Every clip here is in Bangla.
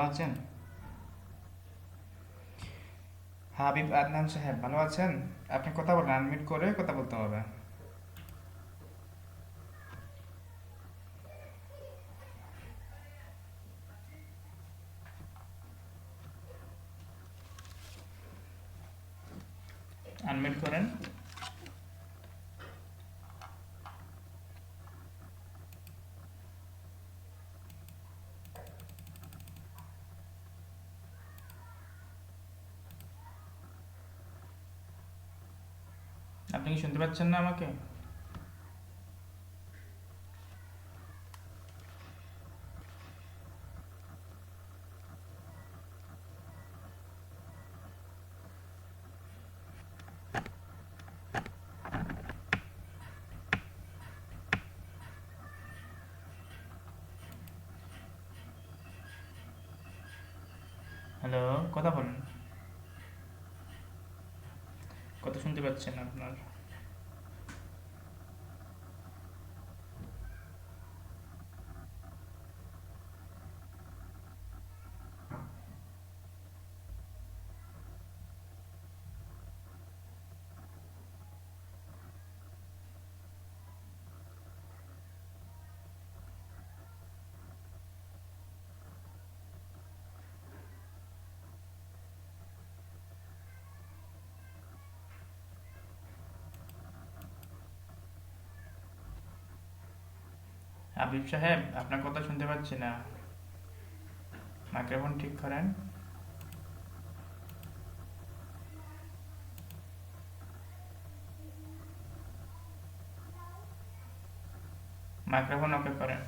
ভালো আছেন? হাবিব আদনান সাহেব ভালো আছেন? আপনি কথা বলেন, আনমিউট করে কথা বলতে হবে। আনমিউট করেন। আপনি কি শুনতে পাচ্ছেন না আমাকে? হ্যালো, কথা বলেন। কথা শুনতে পাচ্ছেন আপনার? হাবিব সাহেব, আপনার কথা শুনতে পাচ্ছি না। মাইক্রোফোন ঠিক করেন। মাইক্রোফোন ওকে করেন।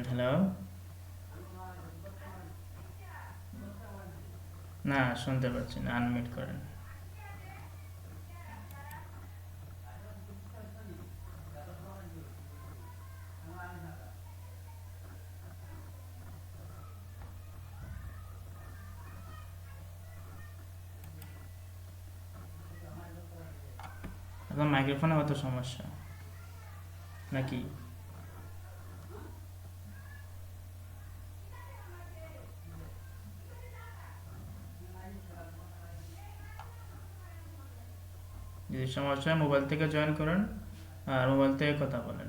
হ্যালো। না, শুনতে পাচ্ছি না, আনমিউট করেন। আপনার মাইক্রোফোনে হয়তো সমস্যা নাকি? যদি সমস্যা হয় মোবাইল থেকে জয়েন করেন আর মোবাইল থেকে কথা বলেন।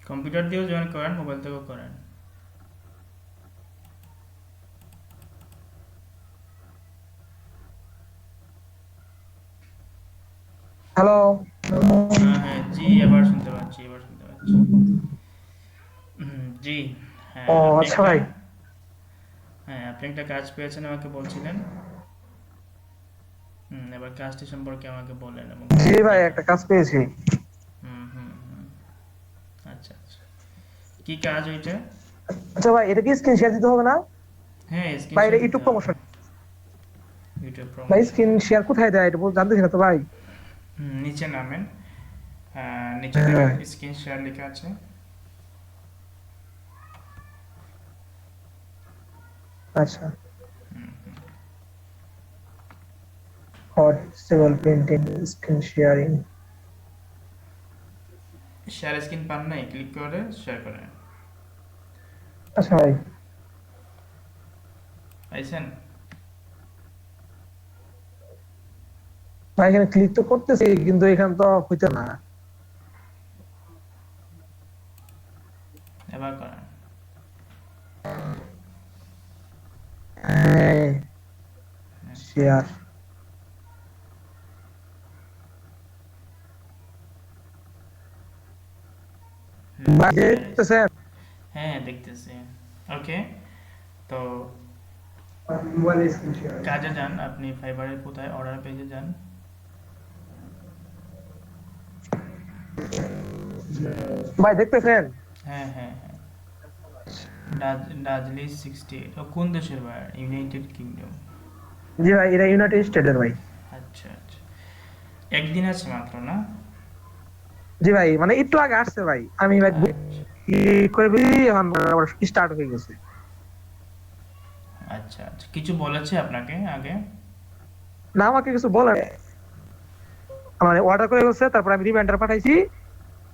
কম্পিউটার দিয়েও জয়েন করেন, মোবাইল থেকেও করেন। হ্যালো। হ্যাঁ হ্যাঁ, জি, এবার শুনতে পাচ্ছি, এবার শুনতে পাচ্ছি। জি। ও হ্যাঁ, আপনি আচ্ছা একটা ভাই। হ্যাঁ, আপনি একটা কাজ পেয়েছেন আমাকে বলছিলেন। এবার কাজটি সম্পর্কে আমাকে বলেন এবং জি কি ভাই, কাজ। একটা কাজ পেয়েছি। হুম হুম হুম। আচ্ছা আচ্ছা, কি কাজ ওইটা? আচ্ছা ভাই, এটা কি স্ক্রিন শেয়ার দিতে হবে না? হ্যাঁ, ভাই এটা স্ক্রিনশট দিতে ইউটিউব হবে। প্রমোশন। ইউটিউব ভাই প্রমোশন। স্ক্রিন শেয়ার কোথায় দেয় এটা জানতেছি না তো ভাই। নিচে নামেন। নিচে হ্যাঁ। দেখেন স্ক্রিন শেয়ার লেখা আছে। আচ্ছা। Hot stable printing screen sharing. Share screen পান নাই, ক্লিক করে শেয়ার করেন। আচ্ছা ভাই। পাইছেন? ভাই এখানে ক্লিক তো করতেছি কিন্তু এখানে তো হইতে না। এবার করেন। শেয়ার। ভাই শেয়ার। দেখতেছেন? হ্যাঁ, দেখতেছি। ওকে, তো কাজে যান আপনি, ফাইবারের কোথায় অর্ডার পেজে যান। ভাই দেখতেছেন? হ্যাঁ হ্যাঁ হ্যাঁ, ডাজলি 68, ও কোন দেশের ভাই? United kingdom. জি ভাই, এটা ইউনাইটেড স্টেটের ভাই। আচ্ছা আচ্ছা, একদিন আছে মাত্র না? জি ভাই, মানে একটু আগে আসছে ভাই, আমি ভাই আচ্ছা করে বুঝি এখন স্টার্ট হয়ে গেছে। আচ্ছা আচ্ছা, কিছু বলেছে আপনাকে আগে? না, আমাকে কিছু বলে নাই। মানে অর্ডার করে গেছে, তারপর আমি রিমাইন্ডার পাঠাইছি।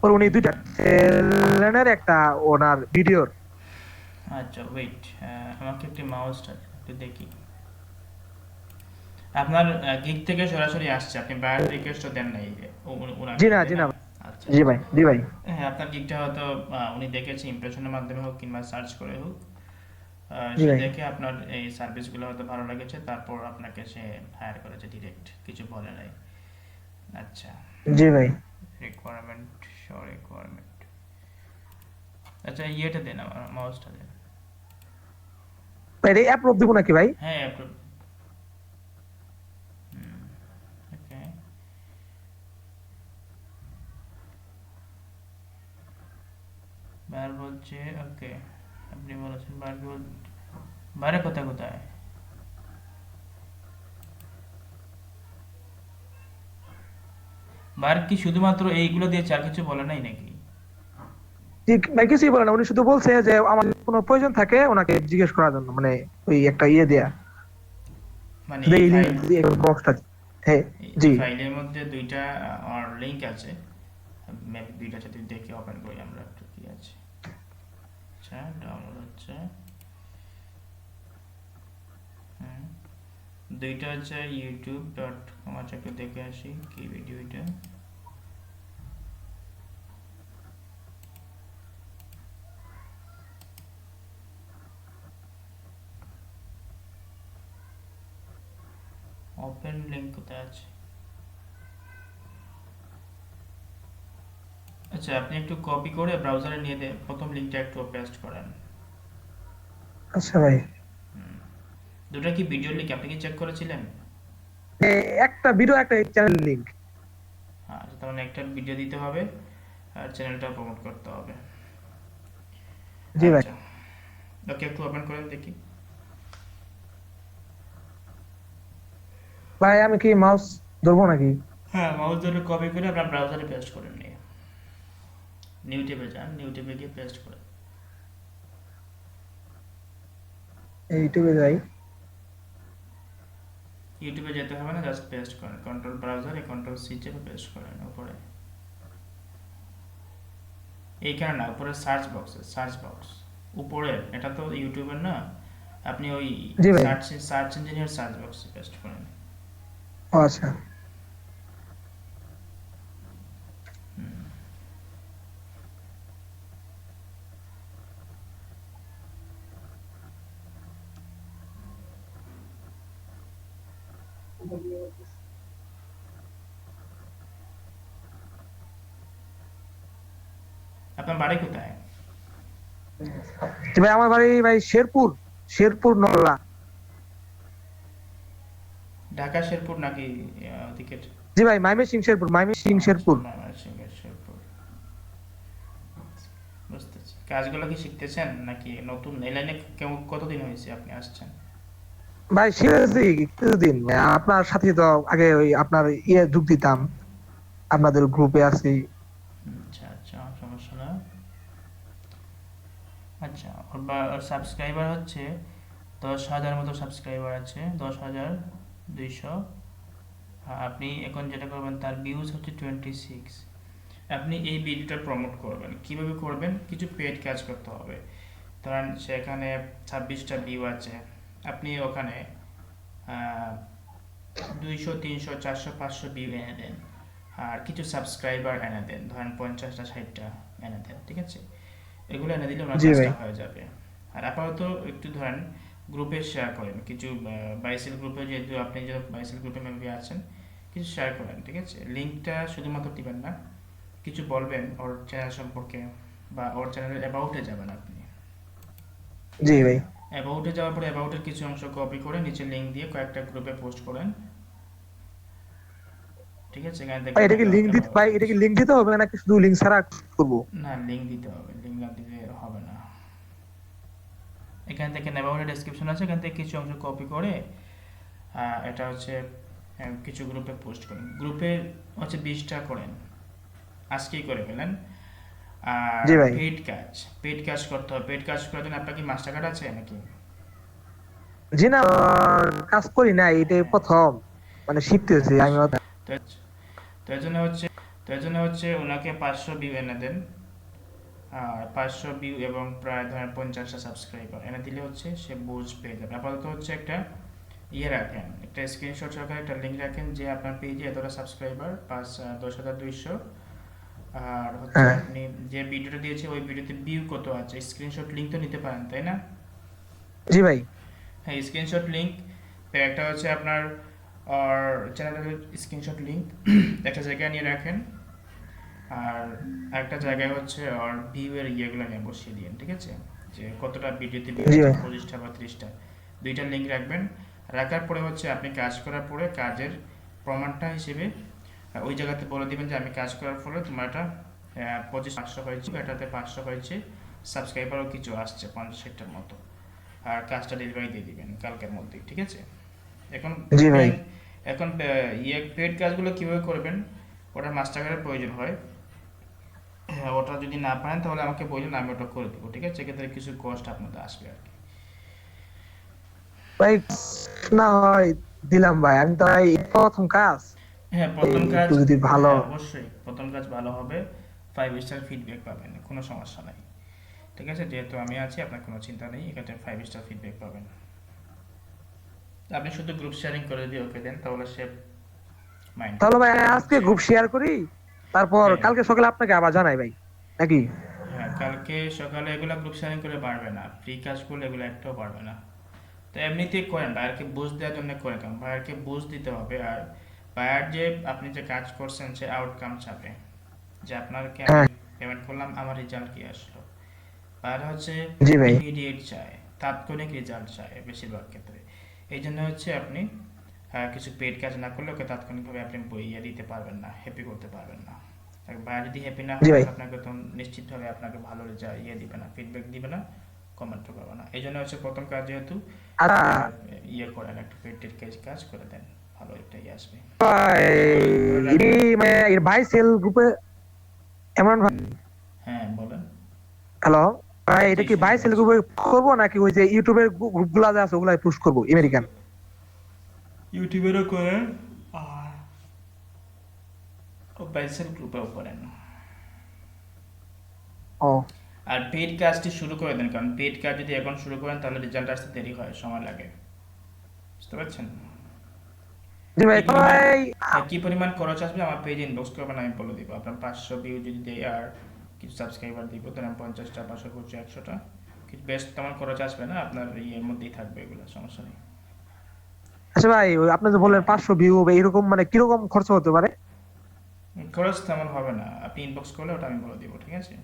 পর উনি দুইটা হুম, চ্যানেলের একটা ওনার ভিডিওর। আচ্ছা ওয়েট, আমাকে একটি মাউসটা একটু দেখি। আপনার গিগ থেকে সরাসরি আসছে, আপনি বায়ার রিকোয়েস্টও দেন নাই জি ওনাকে, না, তাই জি না? না। আচ্ছা জি আচ্ছা। ভাই, জি ভাই। হ্যাঁ, আপনার গিগটা হয়তো উনি দেখেছে ইমপ্রেশনের মাধ্যমে হোক কিংবা সার্চ করে হোক। জি সে ভাই। দেখে আপনার এই সার্ভিসগুলো হয়তো ভালো লেগেছে, তারপর আপনাকে সে হায়ার করেছে ডিরেক্ট, কিছু বলে নাই। আচ্ছা, জি ভাই। Requirement, show requirement. আচ্ছা, ইয়েটা দেন, আমার মাউসটা দেন। ভাই এটা অ্যাপ্রুভ দিব নাকি ভাই? হ্যাঁ অ্যাপ্রুভ। ওকে, বার বলছে ওকে, আপনি বলেছেন বার বল, বারে কোথায় কোথায়? বার কি শুধুমাত্র এইগুলো দিয়েছে, আর কিছু বলে নাই নাকি? জি ভাই, কিছুই বলে না, উনি শুধু বলছে যে আমার কোনো প্রয়োজন থাকে ওনাকে জিজ্ঞেস করার জন্য, মানে ওই একটা ইয়ে দেয়া, মানে শুধু এই এই লিঙ্ক ফাইল, বক্সটা। হ্যাঁ। এই জি। ফাইলের মধ্যে দুইটা আর লিংক আছে, মেবি দুইটা যদি দেখে ওপেন করি আমরা একটু, কি আছে। আচ্ছা, ডাউনলোড হচ্ছে। হুম, দুইটা হচ্ছে youtube.com। আচ্ছা, একটু দেখে আসি কি ভিডিও এটা। ওপেন লিংক কোথায় আছে? আচ্ছা, আপনি একটু কপি করে ব্রাউজারে নিয়ে দেন, প্রথম লিংকটা একটু পেস্ট করেন। আচ্ছা ভাই। দুটো কি ভিডিও লিংক, আপনি কি চেক করেছিলেন? একটা ভিডিও, একটা চ্যানেল লিঙ্ক। হ্যাঁ, তার মানে একটা ভিডিও দিতে হবে আর চ্যানেলটা প্রমোট করতে হবে। জি ভাই। আচ্ছা, ওকে, একটু ওপেন করেন দেখি। ভাই আমি কি মাউস ধরবো নাকি? হ্যাঁ, মাউস ধরে কপি করে আপনার ব্রাউজারে পেস্ট করেন নিয়ে, ইউটিউবে যান, ইউটিউবে গিয়ে পেস্ট করেন। ইউটিউবে যাই। ইউটিউবে যেতে হবে না, জাস্ট পেস্ট করেন, কন্ট্রোল ব্রাউজারে কন্ট্রোল সি চেপে পেস্ট করেন উপরে। এইখানে না, উপরে সার্চ বক্সে, সার্চ বক্স উপরে, এটা তো ইউটিউবের না, আপনি ওই জি ভাই। সার্চ সার্চ ইঞ্জিনের সার্চ বক্সে পেস্ট করেন। ও আচ্ছা। আপনার বাড়ি কোথায়? জি ভাই, আমার বাড়ি ভাই শেরপুর, শেরপুর নল্লা। ঢাকা শেরপুর নাকি ওদিকে? জি ভাই, মাইমেসিং শেরপুর, মাইমেসিং আচ্ছা, শেরপুর। ময়মনসিংহের শেরপুর। বুঝতেছি। কাজগুলো কি শিখতেছেন নাকি নতুন, এই লাইনে কতদিন হয়েছে আপনি আসছেন? ভাই শিখেছি কিছুদিন। আপনার সাথে তো আগে ওই আপনার ইয়ে যোগ দিতাম, আপনাদের গ্রুপে আছি। আচ্ছা আচ্ছা, সমস্যা না। আচ্ছা, ওর সাবস্ক্রাইবার হচ্ছে 10,000 মতো সাবস্ক্রাইবার আছে, 10,200। আপনি এখন যেটা করবেন, তার ভিউজ হচ্ছে 26। আপনি এই ভিডিওটা প্রমোট করবেন, কিভাবে করবেন? কিছু পেড কাজ করতে হবে। ধরেন সেখানে 26টা ভিউ আছে, আপনি ওখানে 200, 300, 400, 500 ভিউ এনে দেন, আর কিছু সাবস্ক্রাইবার এনে দেন, ধরেন 50টা 60টা এনে দেন, ঠিক আছে? এগুলো এনে দিলে ওনার জি ভাই। কাজটা হয়ে যাবে। আর আপাতত একটু ধরেন গ্রুপে শেয়ার করেন কিছু, বাইসেল গ্রুপে, যেহেতু আপনি যে বাইসেল গ্রুপে মেম্বার আছেন, কিছু শেয়ার করেন, ঠিক আছে? লিঙ্কটা শুধুমাত্র দিবেন না, কিছু বলবেন ওর চ্যানেল সম্পর্কে, বা ওর চ্যানেলের অ্যাবাউটে যাবেন আপনি। জি ভাই। অ্যাবাউটে যাওয়ার পরে অ্যাবাউটের কিছু অংশ কপি করে নিচে লিঙ্ক দিয়ে কয়েকটা গ্রুপে পোস্ট করেন, ঠিক আছে? এখানে ভাই দেখবেন এটা কি লিঙ্ক দিতে, ভাই অ্যাবাউটের এটা কি কিছু, লিঙ্ক দিতে হবে নাকি শুধু লিঙ্ক ছাড়া করবো? না লিঙ্ক দিতে হবে, লিঙ্ক না দিলে হবে না। এখান থেকে অ্যাবাউটের ডেসক্রিপশন আছে, এখান থেকে কিছু অংশ কপি করে এটা হচ্ছে কিছু গ্রুপে পোস্ট করেন। গ্রুপে হচ্ছে 20টা করেন, আজকেই করে ফেলেন। আর জি ভাই। পেড কাজ করতে হবে। পেড কাজ করার জন্য আপনার কি মাস্টার কার্ড আছে নাকি? জি না, কাজ করি না, এটাই হ্যাঁ, প্রথম, মানে শিখতেছি আমি। আচ্ছা। তো তো এর জন্য হচ্ছে ওনাকে 500 ভিউ এনে দেন। আর 500 ভিউ এবং প্রায় ধরেন 50টা সাবস্ক্রাইবার এনে দিলে হচ্ছে সে বুঝ পেয়ে যাবে। আপাতত হচ্ছে একটা রাখেন, একটা স্ক্রিনশট সহকারে একটা লিঙ্ক রাখেন যে আপনার পেজে এতটা সাবস্ক্রাইবার, 10,200। আর হচ্ছে হ্যাঁ আপনি যে ভিডিওটা দিয়েছে ওই ভিডিওতে ভিউ কত আছে, স্ক্রিনশট লিঙ্ক তো নিতে পারেন, তাই না? জি ভাই। হ্যাঁ, স্ক্রিনশট লিঙ্ক। একটা হচ্ছে আপনার আর চ্যানেলের স্ক্রিনশট লিঙ্ক একটা জায়গায় নিয়ে রাখেন। আর একটা জায়গায় হচ্ছে আর ভিউ এর ইয়েগুলো নিয়ে বসিয়ে দিন, ঠিক আছে? যে কতটা ভিডিওতে ভিউ জি আছে, ভাই। 25টা বা 30টা, দুইটা লিঙ্ক রাখবেন। রাখার পরে হচ্ছে আপনি কাজ করার পরে কাজের প্রমাণটা হিসেবে ওই জায়গাতে বলে দিবেন যে আমি কাজ করার ফলে তোমার এটা 25,500 হয়েছে, এটাতে 500 হয়েছে, সাবস্ক্রাইবারও কিছু আসছে 50-60টার মতো। আর কাজটা ডেলিভারি দিয়ে দিবেন কালকের মধ্যেই, ঠিক আছে? এখন জি ভাই। এখন পেড কাজগুলো কিভাবে করবেন, ওটা মাস্টার কার্ডের প্রয়োজন হয়। হ্যাঁ, ওটা যদি না পারেন তাহলে আমাকে বলুন, আমি ওটা করে দেবো, ঠিক আছে? এক্ষেত্রে কিছু কস্ট আপনাদের আসবে আর কি। ভাই না হয় দিলাম ভাই, আমি তো ভাই প্রথম কাজ, হ্যাঁ, এই প্রথম কাজ। একটু যদি ভালো। হ্যাঁ, অবশ্যই প্রথম কাজ ভালো হবে, 5 স্টার ফিডব্যাক পাবেন, কোনো সমস্যা নাই, ঠিক আছে? যেহেতু আমি আছি, আপনার কোনো চিন্তা নেই, এক্ষেত্রে 5 স্টার ফিডব্যাক পাবেন। আপনি শুধু গ্রুপ শেয়ারিং করে দিয়ে ওকে দেন, তাহলে সে মাইন্ড তাহলে করবে ভাই না, কারণ আজকে হচ্ছে গ্রুপ শেয়ার করি, তারপর হ্যাঁ, কালকে সকালে আপনাকে আবার জানাই ভাই, নাকি? হ্যাঁ, কালকে সকালে এগুলা গ্রুপ শেয়ারিং করে পারবে না, ফ্রি কাজ করলে এগুলো একটাও পারবে না। তো এমনিতেই করেন, ভাইয়ারকে বুঝ দেওয়ার জন্য করেন, কারণ ভাইয়ারকে বুঝ দিতে হবে। আর ভাইয়ার যে আপনি যে কাজ করছেন সে আউটকাম চাবে, যে আপনাকে আমি হ্যাঁ। পেমেন্ট করলাম, আমার রেজাল্ট কি আসলো। ভাইয়ার হচ্ছে জি ভাই। ইমিডিয়েট চায়, তাৎক্ষণিক রেজাল্ট চায় বেশিরভাগ ক্ষেত্রে। এই জন্য হচ্ছে আপনি কিছু পেড কাজ না করলে ওকে তাৎক্ষণিকভাবে আপনি ইয়ে দিতে পারবেন না, হ্যাপি করতে পারবেন না। আর ভাইয়া যদি হ্যাপি না জি হয় ভাই। তাহলে আপনাকে তো নিশ্চিতভাবে আপনাকে ভালো রেজাল্ট দিবে না, ফিডব্যাক দিবে না, কমেন্টও করবে না। এই জন্য হচ্ছে প্রথম কাজ যেহেতু আচ্ছা করেন, একটা পেটের কাজ করে দেন, ভালো একটা আসবে। ভাই, ধরে রাখবেন। মানে এর ভাই সেল গ্রুপে এমন ভাই। হ্যাঁ, বলেন। হ্যালো ভাই, জি, এটা কি ভাই শুনতে সেল পাচ্ছি। গ্রুপে করবো নাকি ওই যে ইউটিউবের গ্রুপ গুলা আছে ওগুলাই পুশ করবো আমেরিকান? ইউটিউবেরও করেন আর বাইসেল গ্রুপেও করেন। ও আর পেড কাজটি শুরু করে দেন, কারণ পেড কাজ যদি এখন শুরু করেন তাহলে রেজাল্ট আসতে দেরি হয়, সময় লাগে, বুঝতে পারছেন? জি ভাই। কি তো পরিমাণ ভাই হ্যাঁ, কি পরিমাণ খরচ আসবে আমার পেজে ইনবক্স করবেন, আমি বলে দিব। আপনার 500 ভিউ যদি দেয় আর কিছু সাবস্ক্রাইবার দিব, তাহলে আমি 50টা, 500 করছি 100টা, কিছু বেশ তেমন খরচ আসবে না, আপনার ইয়ের মধ্যেই থাকবে, এগুলো সমস্যা নেই। আচ্ছা ভাই, ওই আপনি যে বললেন হ্যাঁ, 500 ভিউ বা এরকম, মানে কিরকম খরচ হতে পারে? খরচ তেমন হবে না, আপনি ইনবক্স করলে ওটা আমি বলে দিব, ঠিক আছে?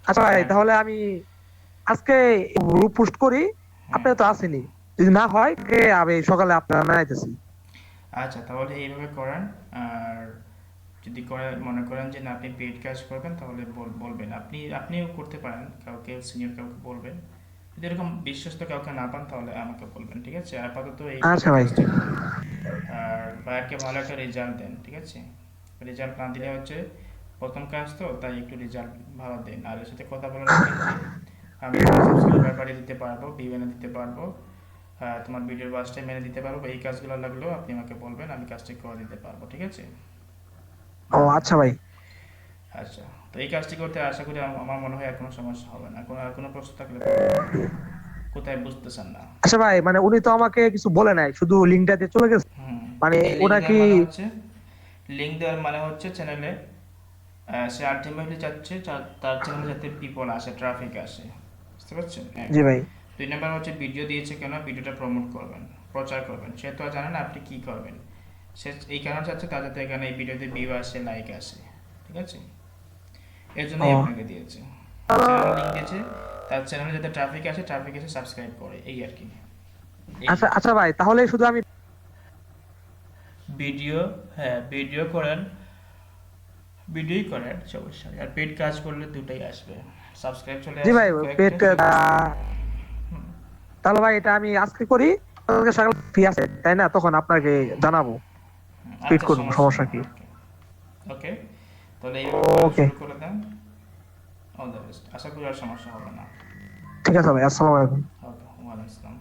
আচ্ছা ভাই, আর তাহলে আমি আজকে গ্রুপ পোস্ট করি, আপনি হ্যাঁ, তো আসেনি, যদি না হয় আমি সকালে আপনার জানাইতেছি। আচ্ছা, তাহলে এইভাবে করেন। আর যদি মনে করেন যে না আপনি পেইড কাজ করবেন, তাহলে বলবেন, আপনিও করতে পারেন, কাউকে সিনিয়র কাউকে বলবেন। যদি এরকম বিশ্বস্ত কাউকে না পান তাহলে আমাকে বলবেন, ঠিক আছে? আপাতত এইভাবে আচ্ছা ভাই। কাজটি করেন। আর ভাইয়ারকে ভালো একটা রেজাল্ট দেন, ঠিক আছে? রেজাল্ট না দিলে হচ্ছে প্রথম কাজ তো, তাই একটু রেজাল্ট ভালো দেন। আর এর সাথে কথা বলে রাখেন যে আমি তোমার সাবস্ক্রাইবার বাড়িয়ে দিতে পারবো, ভিউ এনে দিতে পারবো, তোমার ভিডিওর ওয়াচ টাইম এনে দিতে পারবো, এই কাজগুলো লাগলেও আপনি আমাকে বলবেন, আমি কাজটি করে দিতে পারবো, ঠিক আছে? ও আচ্ছা ভাই। আচ্ছা, তো এই কাজটি করতে আশা করি আমার মনে হয় আর কোনো সমস্যা হবে না। আর কোনো প্রশ্ন থাকলে বলুন, কোথায় বুঝতেছেন না? আচ্ছা ভাই, মানে উনি তো আমাকে কিছু বলে নাই, শুধু লিঙ্কটা দিয়ে চলে গেছে, হুম। মানে এই লিঙ্ক ওটা দেওয়ার কি? মানে হচ্ছে, চ্যানেলে সে আলটিমেটলি চাচ্ছে তার চ্যানেলে যাতে পিপল আসে, ট্রাফিক আসে, বুঝতে পারছেন? এক। জি ভাই। 2 নাম্বার হচ্ছে ভিডিও দিয়েছে কেন, ভিডিওটা প্রমোট করবেন, প্রচার করবেন। সে তো আর জানে না আপনি কি করবেন, সে এই কারণে চাচ্ছে তার যাতে এখানে এই ভিডিওতে ভিউ আসে, লাইক আসে, ঠিক আছে? এর জন্যই ও আপনাকে দিয়েছে, চ্যানেল লিঙ্ক দিয়েছে। তার চ্যানেলে যাতে ট্রাফিক আসে, ট্রাফিক এসে সাবস্ক্রাইব করে, এই আর কি। এই আচ্ছা আচ্ছা ভাই, তাহলে শুধু আমি ভিডিও, হ্যাঁ ভিডিও করেন, ভিডিওই করেন সমস্যা নেই। আর পেড কাজ করলে দুটাই আসবে, সাবস্ক্রাইব চলে জি ভাই আসবে পেট, কয়েকটা, ভিউজ। হুম। তাহলে ভাই এটা আমি আজকে করি, কালকে সকাল ফ্রি আছে তাই না, তখন আপনাকে জানাবো, পেড আচ্ছা করবো, সমস্যা সমস্যা নেই, কি। ওকে। ওকে, তাহলে এইভাবে ওকে, শুরু করে দেন। অল দ্য বেস্ট, আশা করি আর সমস্যা হবে না। ঠিক আছে ভাই, আসসালামু আলাইকুম। ওকে, ওয়ালাইকুম আসসালাম।